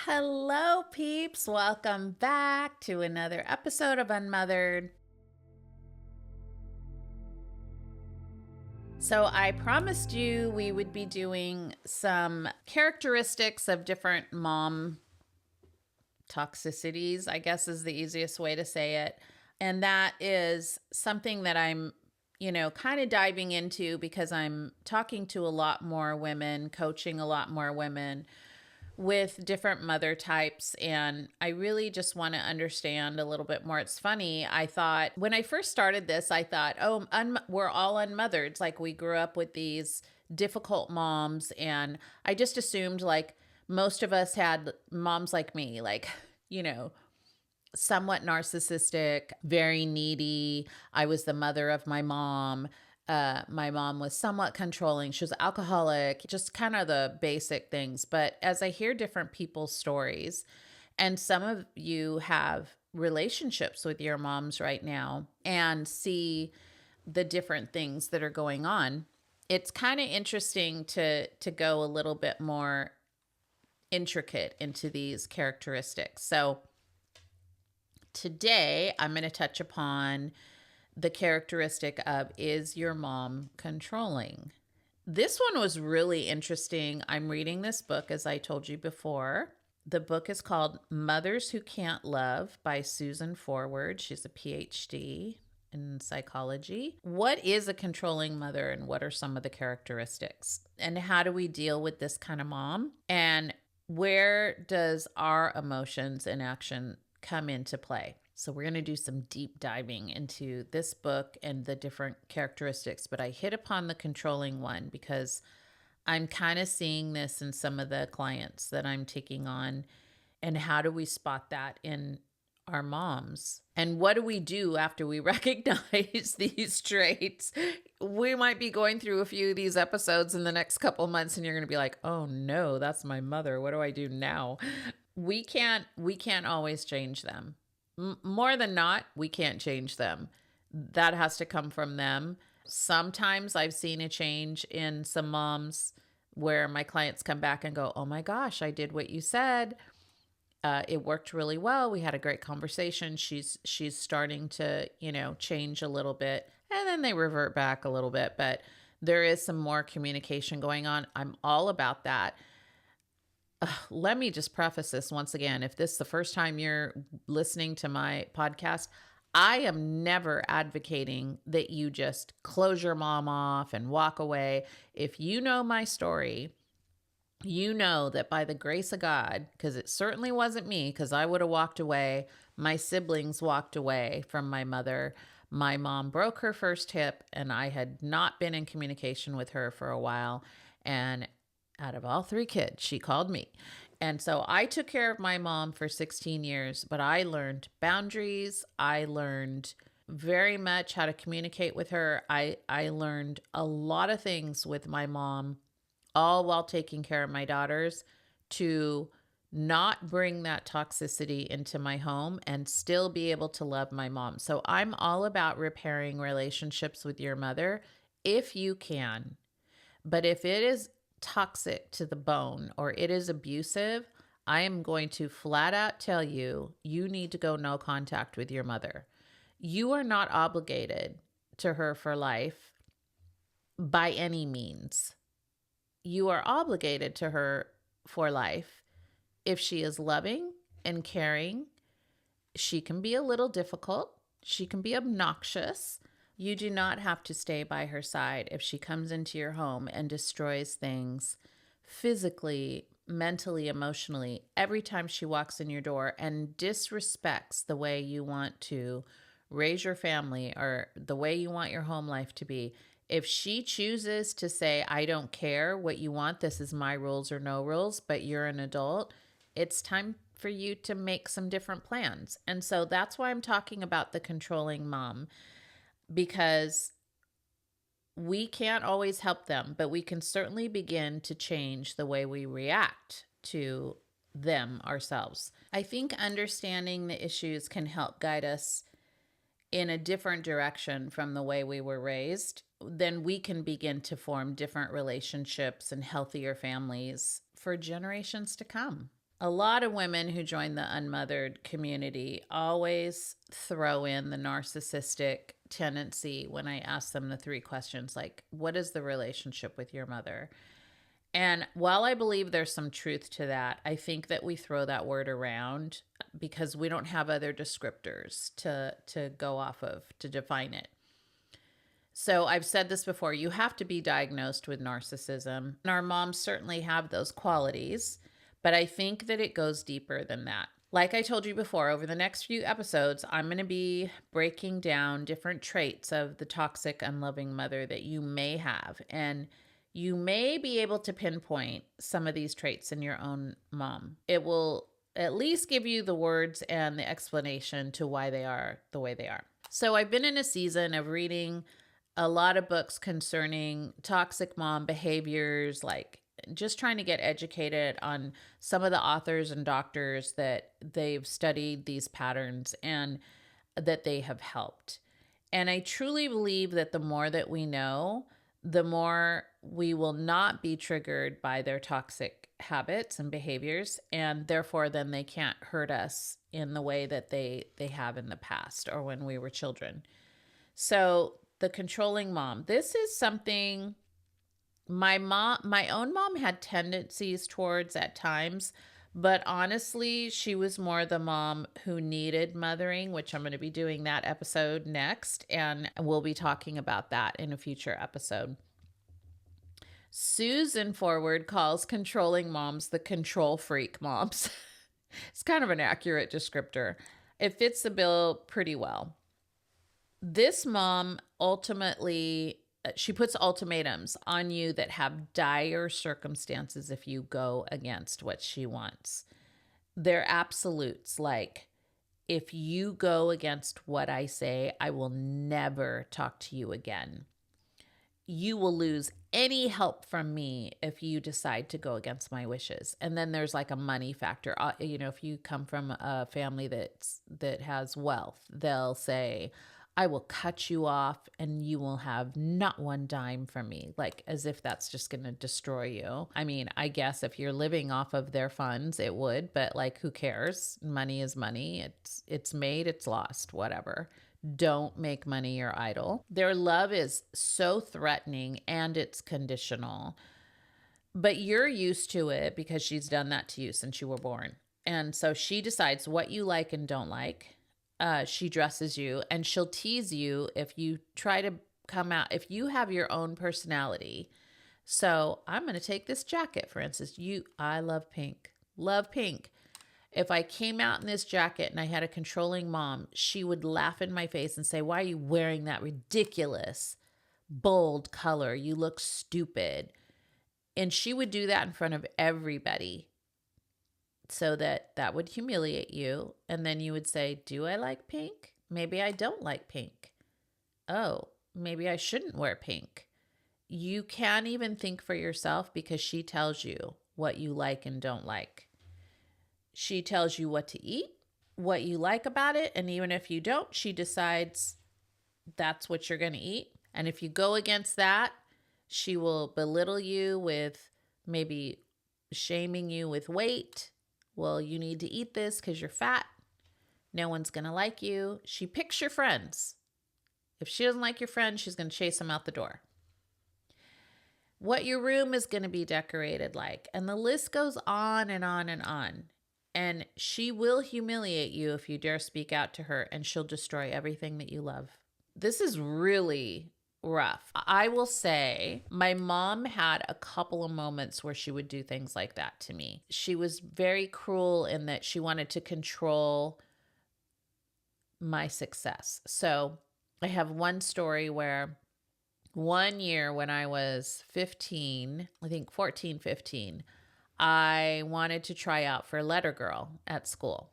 Hello, peeps. Welcome back to another episode of UnMothered. So, I promised you we would be doing some characteristics of different mom toxicities, I guess is the easiest way to say it. And that is something that I'm kind of diving into because I'm talking to a lot more women, coaching a lot more women with different mother types. And I really just want to understand a little bit more. It's funny. I thought when I first started this, I thought, we're all unmothered. It's like we grew up with these difficult moms. And I just assumed like most of us had moms like me, like, somewhat narcissistic, very needy. I was the mother of my mom. My mom was somewhat controlling. She was alcoholic, just kind of the basic things. But as I hear different people's stories, and some of you have relationships with your moms right now and see the different things that are going on, it's kind of interesting to go a little bit more intricate into these characteristics. So today I'm going to touch upon the characteristic of, is your mom controlling? This one was really interesting. I'm reading this book, as I told you before. The book is called Mothers Who Can't Love by Susan Forward. She's a PhD in psychology. What is a controlling mother and what are some of the characteristics? And how do we deal with this kind of mom? And where does our emotions and action come into play? So we're going to do some deep diving into this book and the different characteristics, but I hit upon the controlling one because I'm kind of seeing this in some of the clients that I'm taking on. And how do we spot that in our moms? And what do we do after we recognize these traits? We might be going through a few of these episodes in the next couple months and you're going to be like, "Oh no, that's my mother. What do I do now?" We can't always change them. More than not, we can't change them. That has to come from them. Sometimes I've seen a change in some moms where my clients come back and go, "Oh my gosh, I did what you said. It worked really well. We had a great conversation. She's starting to, change a little bit." And then they revert back a little bit, but there is some more communication going on. I'm all about that. Let me just preface this once again. If this is the first time you're listening to my podcast, I am never advocating that you just close your mom off and walk away. If you know my story, you know that by the grace of God, because it certainly wasn't me, because I would have walked away. My siblings walked away from my mother. My mom broke her first hip, and I had not been in communication with her for a while. And out of all three kids, she called me. And so I took care of my mom for 16 years, but I learned boundaries. I learned very much how to communicate with her. I learned a lot of things with my mom, all while taking care of my daughters, to not bring that toxicity into my home and still be able to love my mom. So I'm all about repairing relationships with your mother if you can. But if it is toxic to the bone or it is abusive, I am going to flat out tell you, you need to go no contact with your mother. You are not obligated to her for life by any means. You are obligated to her for life if she is loving and caring. She can be a little difficult. She can be obnoxious. You do not have to stay by her side if she comes into your home and destroys things physically, mentally, emotionally, every time she walks in your door and disrespects the way you want to raise your family or the way you want your home life to be. If she chooses to say, "I don't care what you want, this is my rules or no rules, but you're an adult," it's time for you to make some different plans. And so that's why I'm talking about the controlling mom, because we can't always help them, but we can certainly begin to change the way we react to them ourselves. I think understanding the issues can help guide us in a different direction from the way we were raised. Then we can begin to form different relationships and healthier families for generations to come. A lot of women who join the unmothered community always throw in the narcissistic tendency when I ask them the three questions like, what is the relationship with your mother? And while I believe there's some truth to that, I think that we throw that word around because we don't have other descriptors to go off of to define it. So I've said this before, you have to be diagnosed with narcissism. And our moms certainly have those qualities, but I think that it goes deeper than that. Like I told you before, over the next few episodes, I'm going to be breaking down different traits of the toxic, unloving mother that you may have. And you may be able to pinpoint some of these traits in your own mom. It will at least give you the words and the explanation to why they are the way they are. So I've been in a season of reading a lot of books concerning toxic mom behaviors, like just trying to get educated on some of the authors and doctors that they've studied these patterns and that they have helped. And I truly believe that the more that we know, the more we will not be triggered by their toxic habits and behaviors, and therefore then they can't hurt us in the way that they have in the past or when we were children. So the controlling mom, this is something my own mom had tendencies towards at times, but honestly, she was more the mom who needed mothering, which I'm going to be doing that episode next, and we'll be talking about that in a future episode. Susan Forward calls controlling moms the control freak moms. It's kind of an accurate descriptor. It fits the bill pretty well. This mom ultimately, she puts ultimatums on you that have dire circumstances if you go against what she wants. They're absolutes, like, if you go against what I say, I will never talk to you again. You will lose any help from me if you decide to go against my wishes. And then there's like a money factor. If you come from a family that has wealth, they'll say, I will cut you off and you will have not one dime from me, like as if that's just going to destroy you. I mean, I guess if you're living off of their funds, it would, but like, who cares? Money is money. It's made, it's lost, whatever. Don't make money your idol. Their love is so threatening and it's conditional, but you're used to it because she's done that to you since you were born. And so she decides what you like and don't like. She dresses you and she'll tease you if you try to come out, if you have your own personality. So I'm going to take this jacket, for instance. I love pink. Love pink. If I came out in this jacket and I had a controlling mom, she would laugh in my face and say, why are you wearing that ridiculous, bold color? You look stupid. And she would do that in front of everybody so that would humiliate you. And then you would say, do I like pink? Maybe I don't like pink. Oh, maybe I shouldn't wear pink. You can't even think for yourself because she tells you what you like and don't like. She tells you what to eat, what you like about it. And even if you don't, she decides that's what you're going to eat. And if you go against that, she will belittle you with maybe shaming you with weight. Well, you need to eat this because you're fat. No one's going to like you. She picks your friends. If she doesn't like your friend, she's going to chase them out the door. What your room is going to be decorated like. And the list goes on and on and on. And she will humiliate you if you dare speak out to her, and she'll destroy everything that you love. This is really rough. I will say my mom had a couple of moments where she would do things like that to me. She was very cruel in that she wanted to control my success. So I have one story where one year when I was 15, I think 14, 15, I wanted to try out for letter girl at school,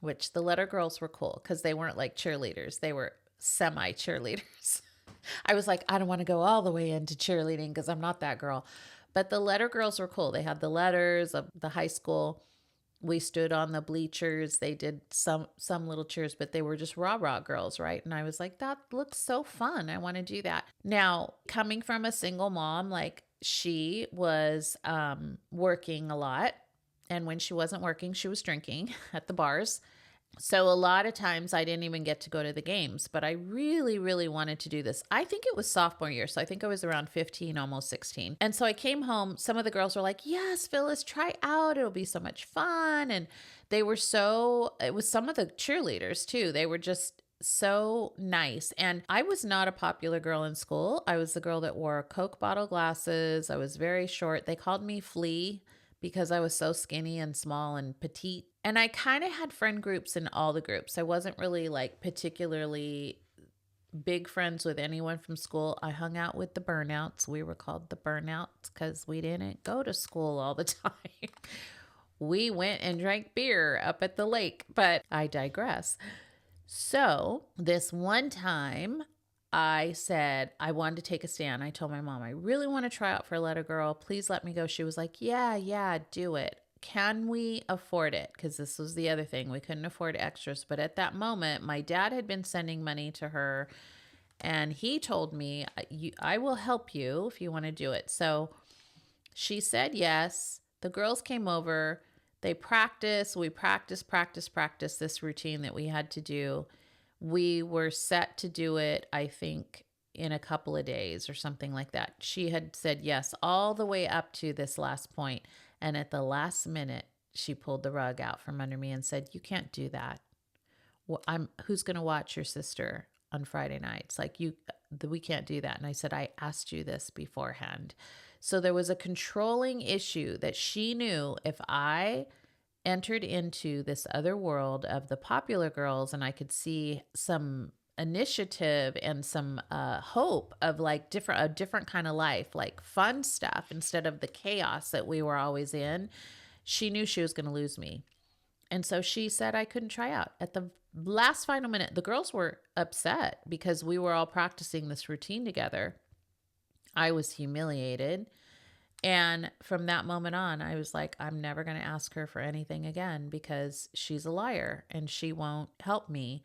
which the letter girls were cool because they weren't like cheerleaders. They were semi cheerleaders. I was like, I don't want to go all the way into cheerleading because I'm not that girl. But the letter girls were cool. They had the letters of the high school. We stood on the bleachers. They did some little cheers, but they were just rah-rah girls, right? And I was like, that looks so fun. I want to do that. Now, coming from a single mom, like she was working a lot And when she wasn't working, she was drinking at the bars. So a lot of times I didn't even get to go to the games, but I really, really wanted to do this. I think it was sophomore year. So I think I was around 15, almost 16. And so I came home. Some of the girls were like, yes, Phyllis, try out. It'll be so much fun. And it was some of the cheerleaders too. They were just so nice. And I was not a popular girl in school. I was the girl that wore Coke bottle glasses. I was very short. They called me Flea because I was so skinny and small and petite. And I kind of had friend groups in all the groups. I wasn't really like particularly big friends with anyone from school. I hung out with the burnouts. We were called the burnouts because we didn't go to school all the time. We went and drank beer up at the lake, but I digress. So this one time I said I wanted to take a stand. I told my mom, I really want to try out for Let a Girl. Please let me go. She was like, yeah, do it. Can we afford it? Because this was the other thing. We couldn't afford extras. But at that moment, my dad had been sending money to her. And he told me, I will help you if you want to do it. So she said yes. The girls came over. They practiced. We practiced this routine that we had to do. We were set to do it, I think, in a couple of days or something like that. She had said yes all the way up to this last point. And at the last minute, she pulled the rug out from under me and said, you can't do that. Well, who's going to watch your sister on Friday nights? Like we can't do that. And I said, I asked you this beforehand. So there was a controlling issue that she knew if I entered into this other world of the popular girls and I could see some initiative and some hope of like a different kind of life, like fun stuff instead of the chaos that we were always in, she knew she was going to lose me. And so she said I couldn't try out. At the last final minute, the girls were upset because we were all practicing this routine together. I was humiliated. And from that moment on, I was like, I'm never going to ask her for anything again because she's a liar and she won't help me.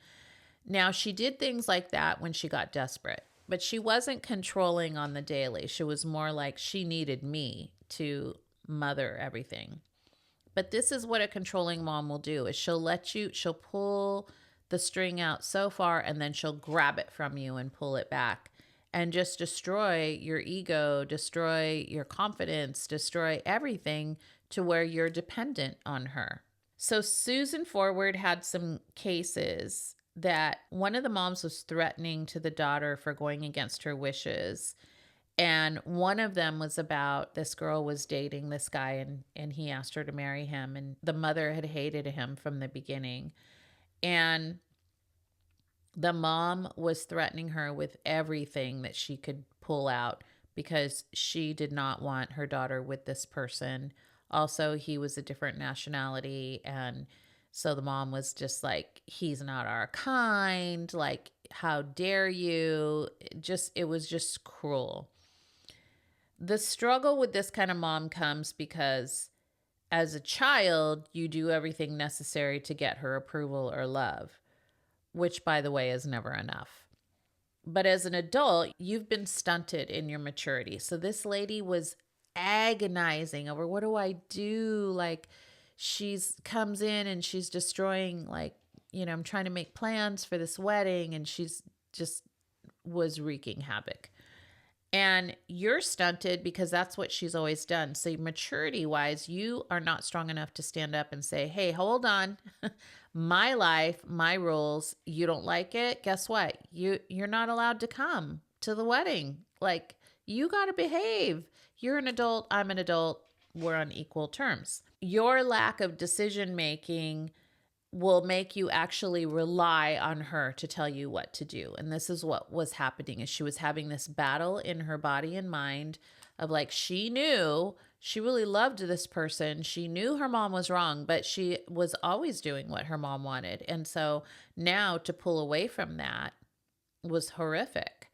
Now, she did things like that when she got desperate, but she wasn't controlling on the daily. She was more like she needed me to mother everything. But this is what a controlling mom will do is she'll pull the string out so far and then she'll grab it from you and pull it back and just destroy your ego, destroy your confidence, destroy everything to where you're dependent on her. So Susan Forward had some cases that one of the moms was threatening to the daughter for going against her wishes. And one of them was about this girl was dating this guy and he asked her to marry him. And the mother had hated him from the beginning. And the mom was threatening her with everything that she could pull out because she did not want her daughter with this person. Also, he was a different nationality. And so the mom was just like, he's not our kind. Like, how dare you? It was just cruel. The struggle with this kind of mom comes because as a child, you do everything necessary to get her approval or love, which, by the way, is never enough. But as an adult, you've been stunted in your maturity. So this lady was agonizing over, what do I do? Like, she's comes in and she's destroying, like, I'm trying to make plans for this wedding and she's just was wreaking havoc. And you're stunted because that's what she's always done. So maturity wise, you are not strong enough to stand up and say, hey, hold on. My life, my rules, you don't like it. Guess what? You're not allowed to come to the wedding. Like, you got to behave. You're an adult. I'm an adult. We're on equal terms. Your lack of decision making will make you actually rely on her to tell you what to do. And this is what was happening is she was having this battle in her body and mind of like, she knew she really loved this person. She knew her mom was wrong, but she was always doing what her mom wanted. And so now to pull away from that was horrific.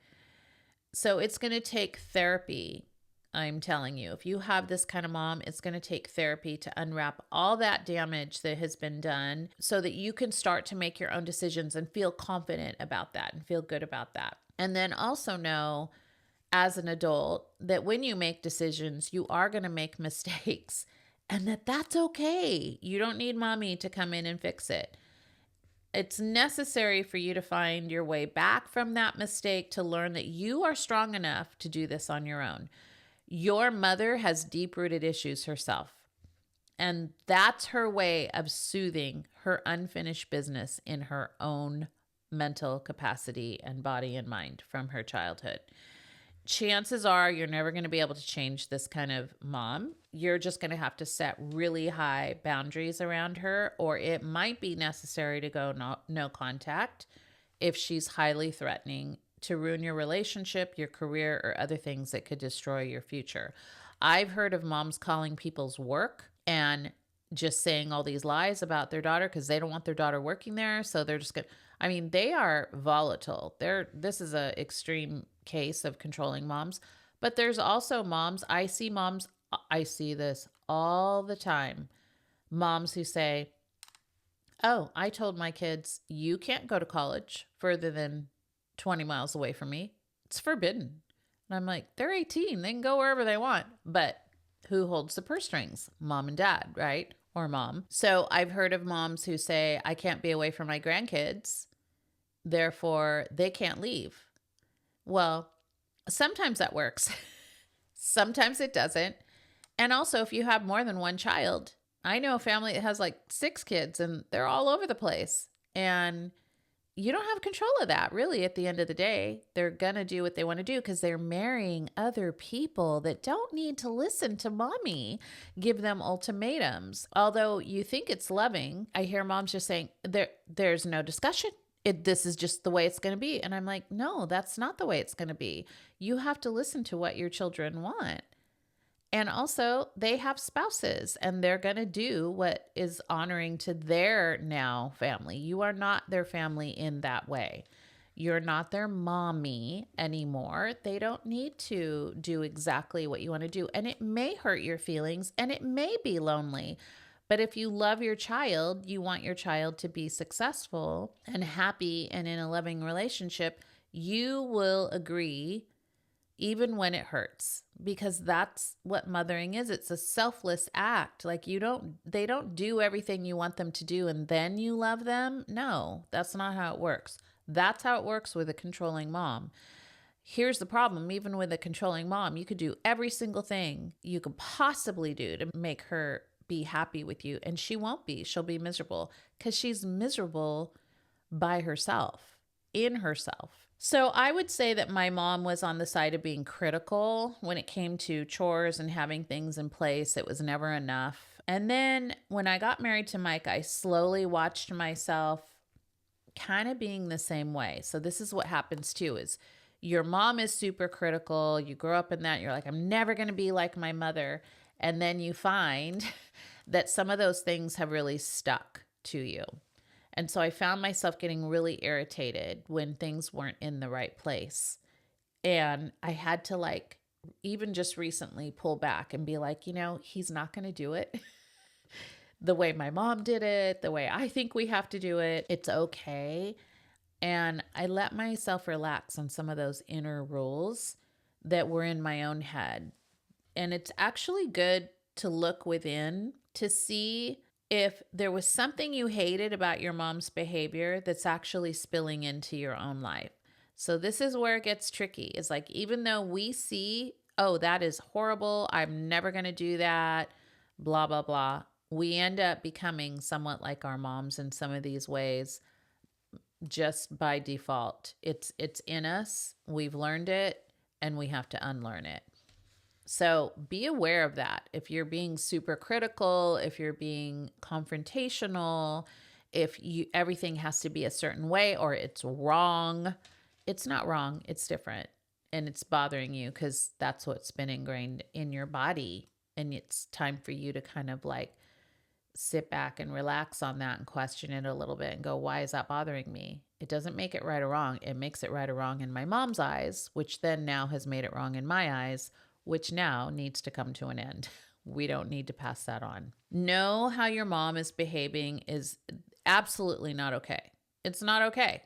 So it's going to take therapy. I'm telling you, if you have this kind of mom, it's going to take therapy to unwrap all that damage that has been done so that you can start to make your own decisions and feel confident about that and feel good about that. And then also know as an adult that when you make decisions, you are going to make mistakes and that's okay. You don't need mommy to come in and fix it. It's necessary for you to find your way back from that mistake to learn that you are strong enough to do this on your own. Your mother has deep-rooted issues herself, and that's her way of soothing her unfinished business in her own mental capacity and body and mind from her childhood. Chances are you're never going to be able to change this kind of mom. You're just going to have to set really high boundaries around her, or it might be necessary to go no contact if she's highly threatening to ruin your relationship, your career, or other things that could destroy your future. I've heard of moms calling people's work and just saying all these lies about their daughter because they don't want their daughter working there. So they're just going to, I mean, they are volatile. This is an extreme case of controlling moms, but there's also moms. I see this all the time. Moms who say, oh, I told my kids, you can't go to college further than 20 miles away from me. It's forbidden. And I'm like, they're 18. They can go wherever they want. But who holds the purse strings? Mom and dad, right? Or mom. So I've heard of moms who say, I can't be away from my grandkids, therefore they can't leave. Well, sometimes that works. Sometimes it doesn't. And also, if you have more than one child, I know a family that has like 6 kids and they're all over the place. And you don't have control of that, really, at the end of the day. They're going to do what they want to do because they're marrying other people that don't need to listen to mommy give them ultimatums. Although you think it's loving, I hear moms just saying, there's no discussion. This is just the way it's going to be. And I'm like, no, that's not the way it's going to be. You have to listen to what your children want. And also, they have spouses and they're going to do what is honoring to their now family. You are not their family in that way. You're not their mommy anymore. They don't need to do exactly what you want to do. And it may hurt your feelings and it may be lonely. But if you love your child, you want your child to be successful and happy and in a loving relationship, you will agree even when it hurts, because that's what mothering is. It's a selfless act. Like they don't do everything you want them to do and then you love them. No, that's not how it works. That's how it works with a controlling mom. Here's the problem. Even with a controlling mom, you could do every single thing you could possibly do to make her be happy with you. And she won't be. She'll be miserable because she's miserable by herself, in herself. So I would say that my mom was on the side of being critical when it came to chores and having things in place. It was never enough. And then when I got married to Mike, I slowly watched myself kind of being the same way. So this is what happens too, is your mom is super critical. You grow up in that. You're like, I'm never going to be like my mother. And then you find that some of those things have really stuck to you. And so I found myself getting really irritated when things weren't in the right place. And I had to even just recently pull back and be like, he's not going to do it the way my mom did it, the way I think we have to do it. It's okay. And I let myself relax on some of those inner rules that were in my own head. And it's actually good to look within to see if there was something you hated about your mom's behavior that's actually spilling into your own life. So this is where it gets tricky. It's like, even though we see, oh, that is horrible, I'm never going to do that, blah, blah, blah, we end up becoming somewhat like our moms in some of these ways just by default. It's in us. We've learned it and we have to unlearn it. So be aware of that. If you're being super critical, if you're being confrontational, if everything has to be a certain way or it's wrong, it's not wrong. It's different. And it's bothering you because that's what's been ingrained in your body. And it's time for you to kind of sit back and relax on that and question it a little bit and go, why is that bothering me? It doesn't make it right or wrong. It makes it right or wrong in my mom's eyes, which then now has made it wrong in my eyes, which now needs to come to an end. We don't need to pass that on. Know how your mom is behaving is absolutely not okay. It's not okay.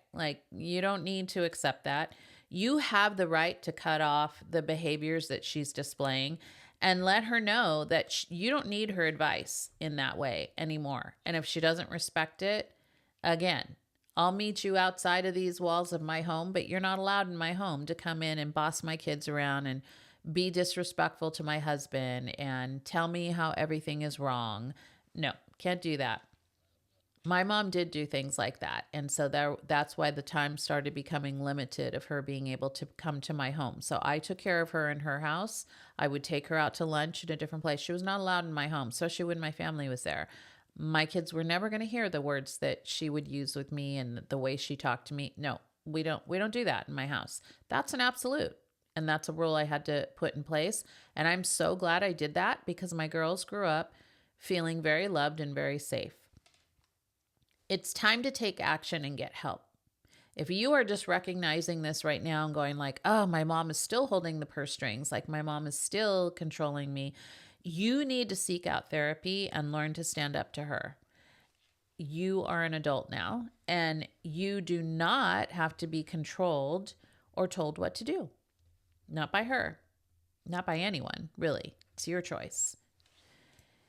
You don't need to accept that. You have the right to cut off the behaviors that she's displaying. and let her know that you don't need her advice in that way anymore. And if she doesn't respect it, again, I'll meet you outside of these walls of my home, but you're not allowed in my home to come in and boss my kids around and be disrespectful to my husband and tell me how everything is wrong. No, can't do that. My mom did do things like that. And so that's why the time started becoming limited of her being able to come to my home. So I took care of her in her house. I would take her out to lunch in a different place. She was not allowed in my home, especially when my family was there. My kids were never going to hear the words that she would use with me and the way she talked to me. No, we don't do that in my house. That's an absolute. And that's a rule I had to put in place. And I'm so glad I did that because my girls grew up feeling very loved and very safe. It's time to take action and get help. If you are just recognizing this right now and going like, oh, my mom is still holding the purse strings, like my mom is still controlling me, you need to seek out therapy and learn to stand up to her. You are an adult now, and you do not have to be controlled or told what to do. Not by her, not by anyone, really. It's your choice.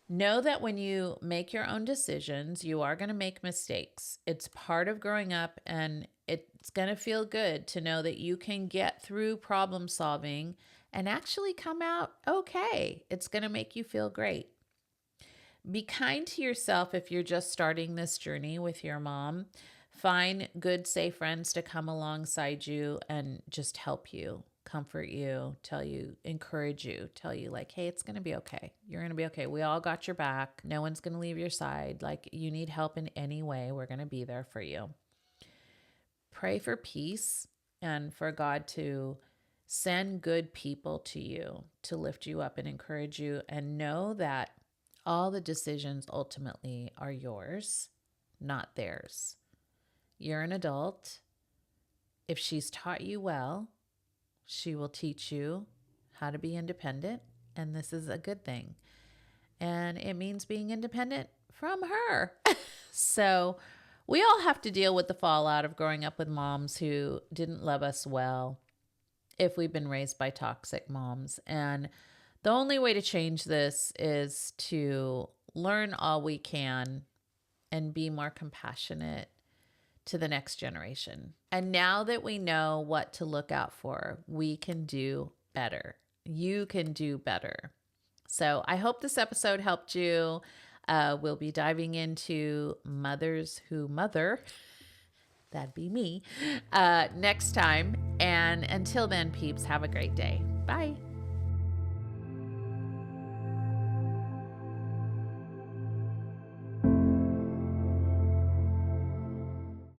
Know that when you make your own decisions, you are going to make mistakes. It's part of growing up, and it's going to feel good to know that you can get through problem solving and actually come out okay. It's going to make you feel great. Be kind to yourself if you're just starting this journey with your mom. Find good, safe friends to come alongside you and just help you, comfort you, tell you, encourage you, tell you like, hey, it's going to be okay. You're going to be okay. We all got your back. No one's going to leave your side. Like, you need help in any way, we're going to be there for you. Pray for peace and for God to send good people to you to lift you up and encourage you, and know that all the decisions ultimately are yours, not theirs. You're an adult. If she's taught you well, she will teach you how to be independent, and this is a good thing. And it means being independent from her. So we all have to deal with the fallout of growing up with moms who didn't love us well, if we've been raised by toxic moms. And the only way to change this is to learn all we can and be more compassionate to the next generation. And now that we know what to look out for, we can do better. You can do better. So I hope this episode helped you. We'll be diving into mothers who mother. That'd be me next time. And until then, peeps, have a great day. Bye.